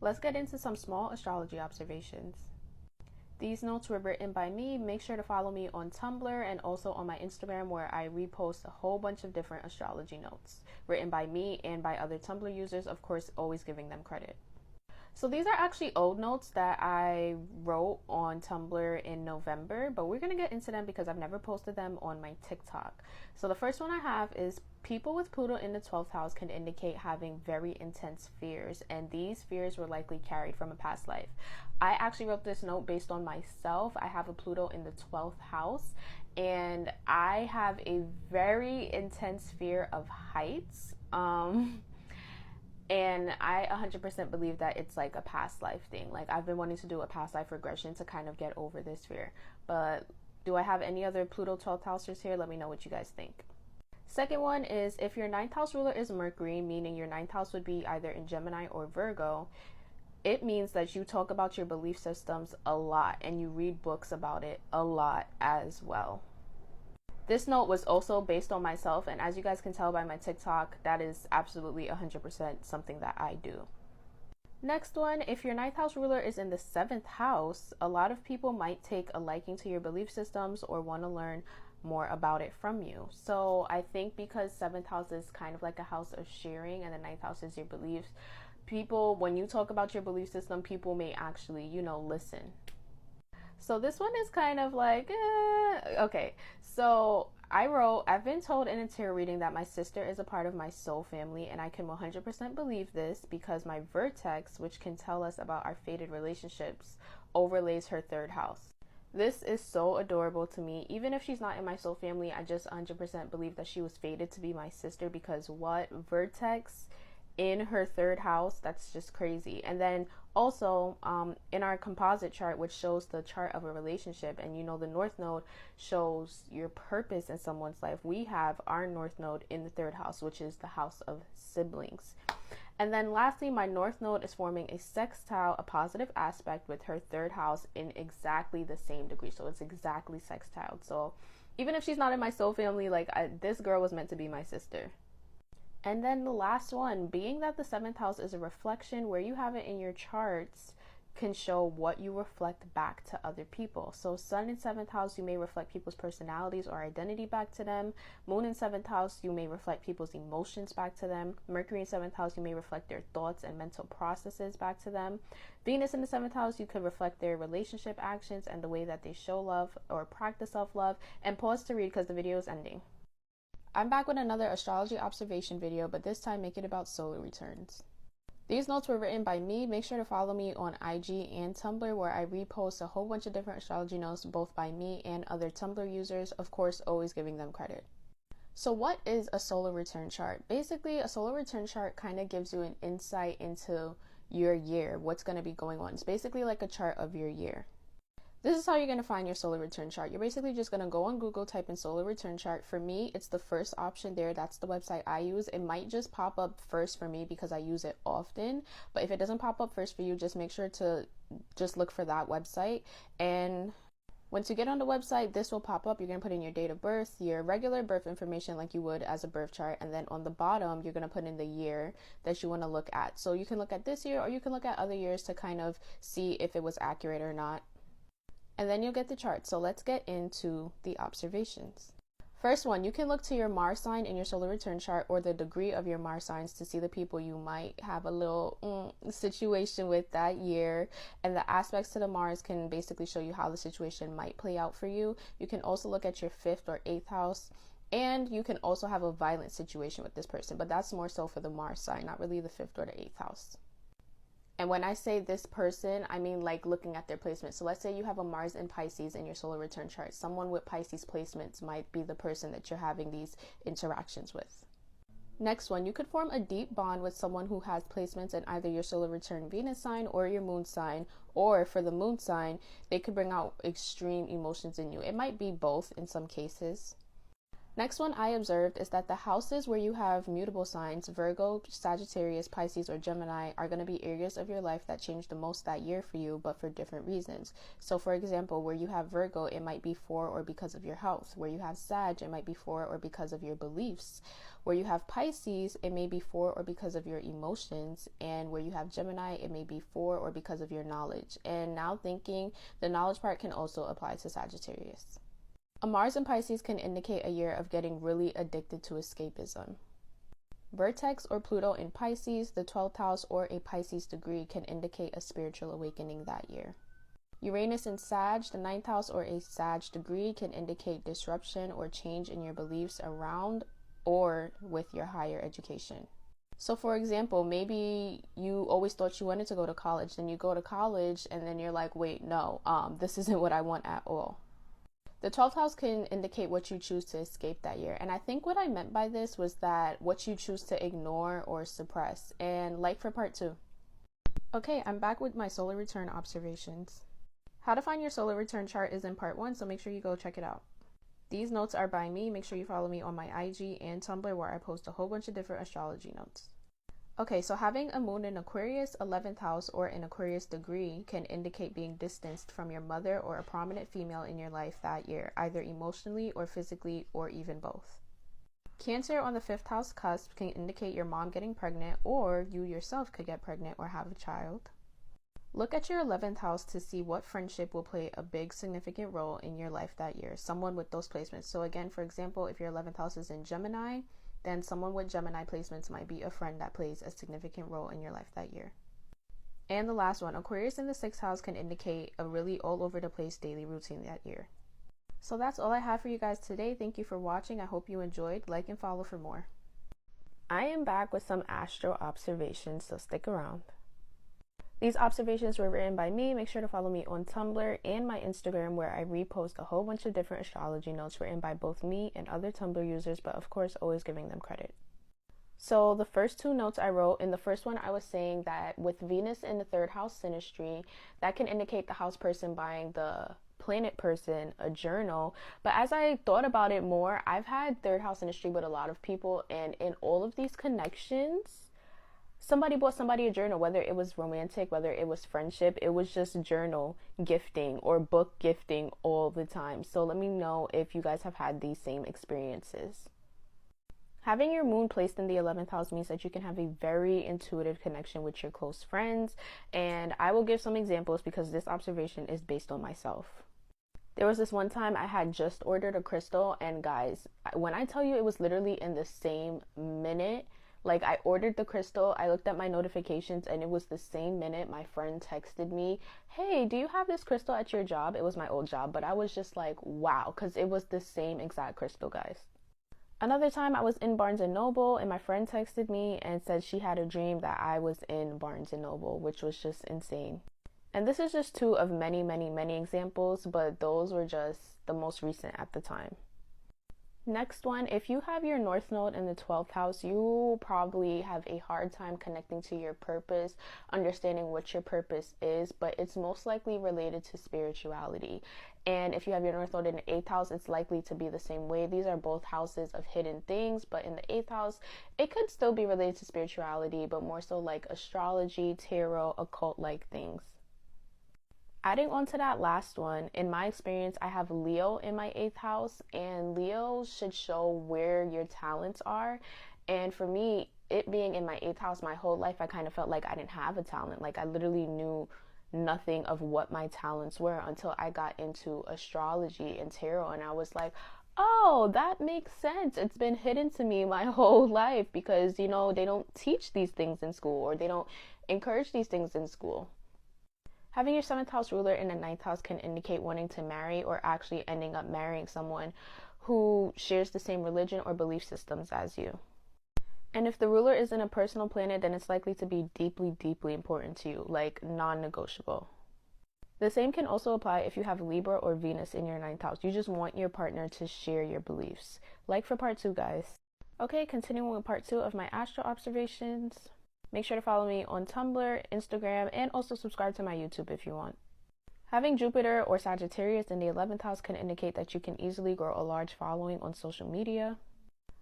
Let's get into some small astrology observations. These notes were written by me. Make sure to follow me on Tumblr and also on my Instagram, where I repost a whole bunch of different astrology notes written by me and by other Tumblr users, of course, always giving them credit. So these are actually old notes that I wrote on Tumblr in November, but we're going to get into them because I've never posted them on my TikTok. So the first one I have is people with Pluto in the 12th house can indicate having very intense fears, and these fears were likely carried from a past life. I actually wrote this note based on myself. I have a Pluto in the 12th house, and I have a very intense fear of heights. And I 100% believe that it's like a past life thing. Like, I've been wanting to do a past life regression to kind of get over this fear. But do I have any other Pluto 12th housers here? Let me know what you guys think. Second one is, if your 9th house ruler is Mercury, meaning your 9th house would be either in Gemini or Virgo, it means that you talk about your belief systems a lot and you read books about it a lot as well. This note was also based on myself, and as you guys can tell by my TikTok, that is absolutely 100% something that I do. Next one, if your 9th house ruler is in the 7th house, a lot of people might take a liking to your belief systems or want to learn more about it from you. So I think because 7th house is kind of like a house of sharing and the 9th house is your beliefs, people, when you talk about your belief system, people may actually, listen. So this one is kind of like, okay. So I've been told in a tarot reading that my sister is a part of my soul family, and I can 100% believe this because my vertex, which can tell us about our fated relationships, overlays her 3rd house. This is so adorable to me. Even if she's not in my soul family, I just 100% believe that she was fated to be my sister, because what vertex in her 3rd house, that's just crazy. And then also in our composite chart, which shows the chart of a relationship, and the North Node shows your purpose in someone's life, we have our North Node in the 3rd house, which is the house of siblings. And then lastly, my North Node is forming a sextile, a positive aspect with her 3rd house in exactly the same degree. So it's exactly sextiled. So even if she's not in my soul family, this girl was meant to be my sister. And then the last one, being that the 7th house is a reflection, where you have it in your charts can show what you reflect back to other people. So Sun in 7th house, you may reflect people's personalities or identity back to them. Moon in 7th house, you may reflect people's emotions back to them. Mercury in 7th house, you may reflect their thoughts and mental processes back to them. Venus in the 7th house, you could reflect their relationship actions and the way that they show love or practice self-love. And pause to read because the video is ending. I'm back with another astrology observation video, but this time make it about solar returns. These notes were written by me. Make sure to follow me on IG and Tumblr, where I repost a whole bunch of different astrology notes, both by me and other Tumblr users, of course, always giving them credit. So what is a solar return chart? Basically, a solar return chart kind of gives you an insight into your year, what's going to be going on. It's basically like a chart of your year. This is how you're going to find your solar return chart. You're basically just going to go on Google, type in solar return chart. For me, it's the first option there. That's the website I use. It might just pop up first for me because I use it often. But if it doesn't pop up first for you, just make sure to just look for that website. And once you get on the website, this will pop up. You're going to put in your date of birth, your regular birth information like you would as a birth chart. And then on the bottom, you're going to put in the year that you want to look at. So you can look at this year, or you can look at other years to kind of see if it was accurate or not. And then you'll get the chart. So let's get into the observations. First one, you can look to your Mars sign in your solar return chart, or the degree of your Mars signs, to see the people you might have a little situation with that year. And the aspects to the Mars can basically show you how the situation might play out for you. You can also look at your 5th or 8th house. And you can also have a violent situation with this person, but that's more so for the Mars sign, not really the 5th or the 8th house. And when I say this person, I mean like looking at their placement. So let's say you have a Mars in Pisces in your solar return chart. Someone with Pisces placements might be the person that you're having these interactions with. Next one, you could form a deep bond with someone who has placements in either your solar return Venus sign or your moon sign. Or for the moon sign, they could bring out extreme emotions in you. It might be both in some cases. Next one I observed is that the houses where you have mutable signs, Virgo, Sagittarius, Pisces, or Gemini, are going to be areas of your life that change the most that year for you, but for different reasons. So for example, where you have Virgo, it might be for or because of your health. Where you have Sag, it might be for or because of your beliefs. Where you have Pisces, it may be for or because of your emotions. And where you have Gemini, it may be for or because of your knowledge. And now thinking, the knowledge part can also apply to Sagittarius. A Mars in Pisces can indicate a year of getting really addicted to escapism. Vertex or Pluto in Pisces, the 12th house, or a Pisces degree can indicate a spiritual awakening that year. Uranus in Sag, the 9th house, or a Sag degree can indicate disruption or change in your beliefs around or with your higher education. So for example, maybe you always thought you wanted to go to college, then you go to college and then you're like, wait, no, this isn't what I want at all. The 12th house can indicate what you choose to escape that year. And I think what I meant by this was that what you choose to ignore or suppress. And like for part 2. Okay, I'm back with my solar return observations. How to find your solar return chart is in part 1, so make sure you go check it out. These notes are by me. Make sure you follow me on my IG and Tumblr, where I post a whole bunch of different astrology notes. Okay, so having a moon in Aquarius, 11th house, or an Aquarius degree can indicate being distanced from your mother or a prominent female in your life that year, either emotionally or physically, or even both. Cancer on the 5th house cusp can indicate your mom getting pregnant, or you yourself could get pregnant or have a child. Look at your 11th house to see what friendship will play a big significant role in your life that year, someone with those placements. So again, for example, if your 11th house is in Gemini, then someone with Gemini placements might be a friend that plays a significant role in your life that year. And the last one, Aquarius in the 6th house can indicate a really all over the place daily routine that year. So that's all I have for you guys today. Thank you for watching. I hope you enjoyed. Like and follow for more. I am back with some astro observations, so stick around. These observations were written by me. Make sure to follow me on Tumblr and my Instagram, where I repost a whole bunch of different astrology notes written by both me and other Tumblr users, but of course always giving them credit. So the first 2 notes I wrote, in the first one I was saying that with Venus in the 3rd house Synastry, that can indicate the house person buying the planet person a journal. But as I thought about it more, I've had 3rd house Synastry with a lot of people, and in all of these connections, somebody bought somebody a journal, whether it was romantic, whether it was friendship, it was just journal gifting or book gifting all the time. So let me know if you guys have had these same experiences. Having your moon placed in the 11th house means that you can have a very intuitive connection with your close friends. And I will give some examples because this observation is based on myself. There was this one time I had just ordered a crystal, and guys, when I tell you it was literally in the same minute, like I ordered the crystal, I looked at my notifications, and it was the same minute my friend texted me, hey, do you have this crystal at your job? It was my old job, but I was just like, wow, because it was the same exact crystal, guys. Another time I was in Barnes & Noble, and my friend texted me and said she had a dream that I was in Barnes & Noble, which was just insane. And this is just 2 of many, many, many examples, but those were just the most recent at the time. Next one, if you have your North Node in the 12th house, you probably have a hard time connecting to your purpose, understanding what your purpose is, but it's most likely related to spirituality. And if you have your North Node in the 8th house, it's likely to be the same way. These are both houses of hidden things, but in the 8th house, it could still be related to spirituality, but more so like astrology, tarot, occult-like things. Adding on to that last one, in my experience, I have Leo in my 8th house, and Leo should show where your talents are. And for me, it being in my 8th house my whole life, I kind of felt like I didn't have a talent. Like I literally knew nothing of what my talents were until I got into astrology and tarot, and I was like, oh, that makes sense. It's been hidden to me my whole life because, you know, they don't teach these things in school, or they don't encourage these things in school. Having your 7th house ruler in the 9th house can indicate wanting to marry, or actually ending up marrying someone who shares the same religion or belief systems as you. And if the ruler isn't a personal planet, then it's likely to be deeply, deeply important to you, like non-negotiable. The same can also apply if you have Libra or Venus in your 9th house. You just want your partner to share your beliefs. Like for part 2, guys. Okay, continuing with part 2 of my astro observations. Make sure to follow me on Tumblr, Instagram, and also subscribe to my YouTube if you want. Having Jupiter or Sagittarius in the 11th house can indicate that you can easily grow a large following on social media.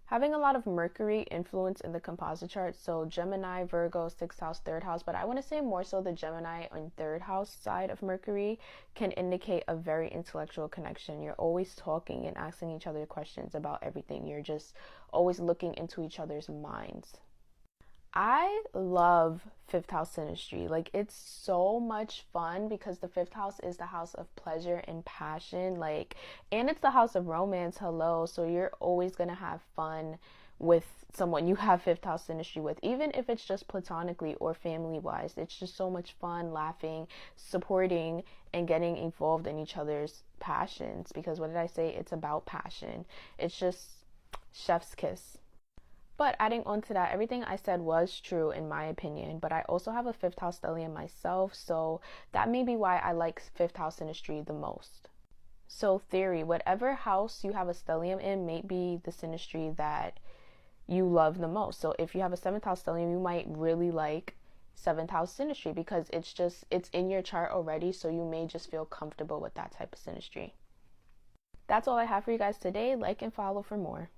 Having a lot of Mercury influence in the composite chart, so Gemini, Virgo, 6th house, 3rd house, but I want to say more so the Gemini on 3rd house side of Mercury can indicate a very intellectual connection. You're always talking and asking each other questions about everything. You're just always looking into each other's minds. I love 5th house synastry. Like, it's so much fun because the 5th house is the house of pleasure and passion. Like, and it's the house of romance. Hello. So you're always going to have fun with someone you have 5th house synastry with, even if it's just platonically or family wise. It's just so much fun laughing, supporting, and getting involved in each other's passions. Because what did I say? It's about passion. It's just chef's kiss. But adding on to that, everything I said was true in my opinion, but I also have a 5th house stellium myself, so that may be why I like 5th house synastry the most. So theory, whatever house you have a stellium in may be the synastry that you love the most. So if you have a 7th house stellium, you might really like 7th house synastry because it's in your chart already, so you may just feel comfortable with that type of synastry. That's all I have for you guys today. Like and follow for more.